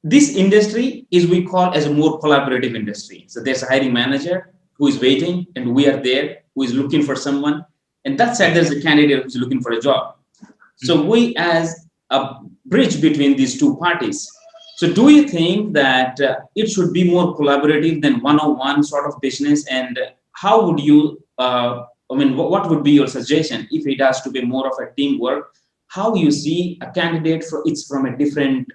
this industry is we call as a more collaborative industry. So there's a hiring manager who is waiting, and we are there who is looking for someone, and that side there's a candidate who's looking for a job. So we as a bridge between these two parties. So do you think that it should be more collaborative than one-on-one sort of business? And how would you, I mean, what would be your suggestion if it has to be more of a teamwork? How you see a candidate it's from a different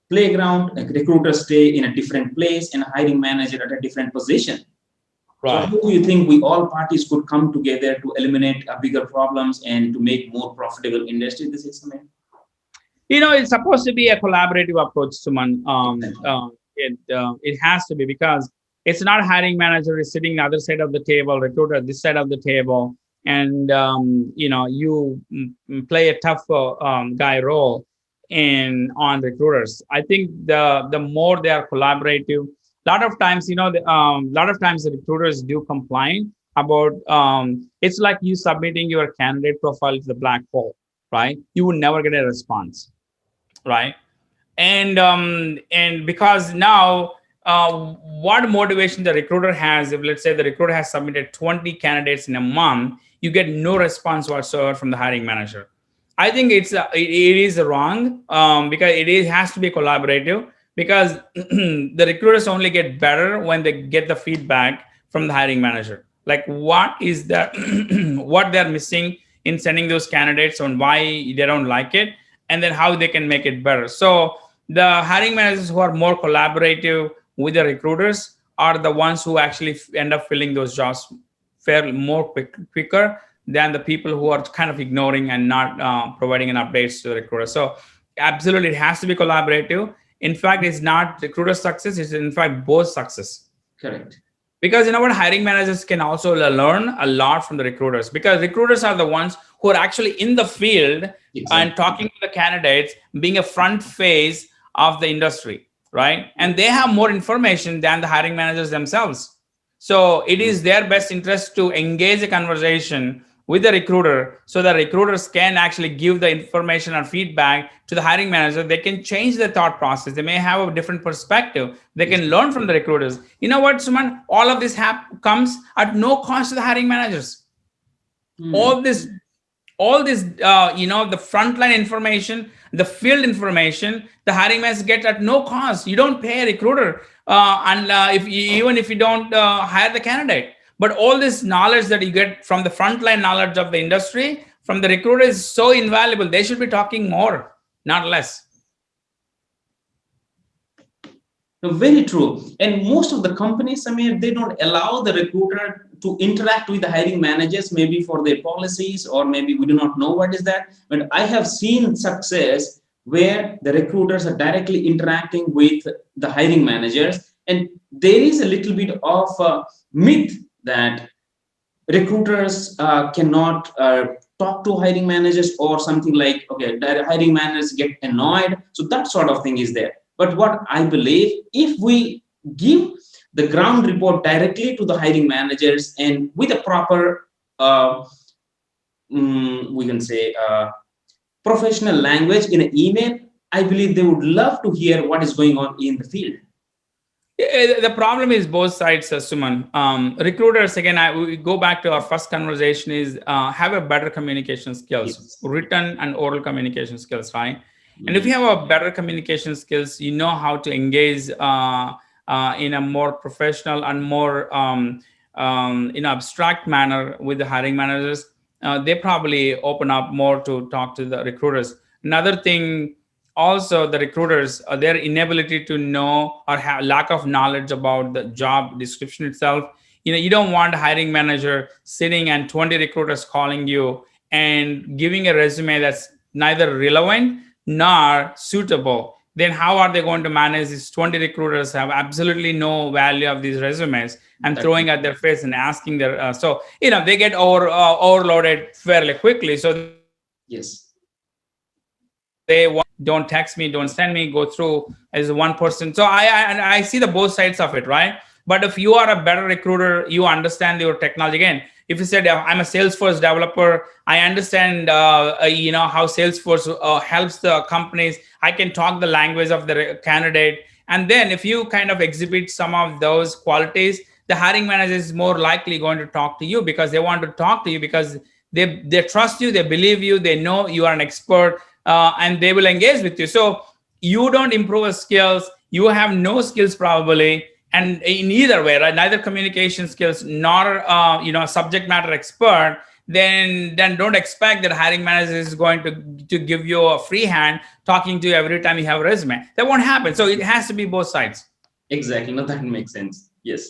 playground, a recruiter stay in a different place, and a hiring manager at a different position. Right. So how do you think we all parties could come together to eliminate bigger problems and to make more profitable industry? This is something. It's supposed to be a collaborative approach, Suman. It has to be, because it's not hiring manager is sitting the other side of the table, recruiter this side of the table, and you play a tough guy role on recruiters. I think the more they are collaborative, a lot of times the recruiters do complain about it's like you submitting your candidate profile to the black hole, right? You would never get a response, right? And because now what motivation the recruiter has, if let's say the recruiter has submitted 20 candidates in a month, you get no response whatsoever from the hiring manager. I think it is wrong, because it has to be collaborative, because the recruiters only get better when they get the feedback from the hiring manager, like what is that what they're missing in sending those candidates, and why they don't like it, and then how they can make it better. So the hiring managers who are more collaborative with the recruiters are the ones who actually end up filling those jobs quicker than the people who are kind of ignoring and not providing an updates to the recruiter. So absolutely, it has to be collaborative. In fact, it's not recruiter success, it's in fact both success. Correct. Because what, hiring managers can also learn a lot from the recruiters, because recruiters are the ones who are actually in the field. Exactly. And talking to the candidates, being a front face of the industry, right? And they have more information than the hiring managers themselves. So it is their best interest to engage a conversation with the recruiter, so that recruiters can actually give the information or feedback to the hiring manager. They can change their thought process. They may have a different perspective. They can learn from the recruiters. You know what, Suman? All of this comes at no cost to the hiring managers. All this, the frontline information, the field information, the hiring managers get at no cost. You don't pay a recruiter, even if you don't hire the candidate. But all this knowledge that you get from the frontline knowledge of the industry from the recruiter is so invaluable. They should be talking more, not less. Very true. And most of the companies, Sameer, they don't allow the recruiter to interact with the hiring managers, maybe for their policies, or maybe we do not know what is that. But I have seen success where the recruiters are directly interacting with the hiring managers. And there is a little bit of a myth that recruiters cannot talk to hiring managers, or something like, okay, the hiring managers get annoyed. So that sort of thing is there. But what I believe, if we give the ground report directly to the hiring managers and with a proper, we can say, professional language in an email, I believe they would love to hear what is going on in the field. The problem is both sides, Suman. Recruiters, again, we go back to our first conversation, is have a better communication skills, yes. Written and oral communication skills, right? Mm-hmm. And if you have a better communication skills, you know how to engage in a more professional and more abstract manner with the hiring managers. They probably open up more to talk to the recruiters. Another thing, also the recruiters, their inability to know or have lack of knowledge about the job description itself. You don't want a hiring manager sitting and 20 recruiters calling you and giving a resume that's neither relevant nor suitable. Then how are they going to manage these 20 recruiters have absolutely no value of these resumes and throwing at their face and asking their they get overloaded fairly quickly. So yes, they want, don't text me, don't send me, go through as one person. So I see the both sides of it, right? But if you are a better recruiter, you understand your technology. Again, If you said I'm a Salesforce developer, I understand how Salesforce helps the companies. I can talk the language of the candidate, and then if you kind of exhibit some of those qualities, the hiring manager is more likely going to talk to you because they want to talk to you because they trust you, they believe you, they know you are an expert, and they will engage with you. So you don't improve your skills, you have no skills probably, and in either way, right, neither communication skills nor subject matter expert, then don't expect that hiring manager is going to give you a free hand talking to you every time you have a resume. That won't happen. So it has to be both sides. Exactly. No, that makes sense. Yes.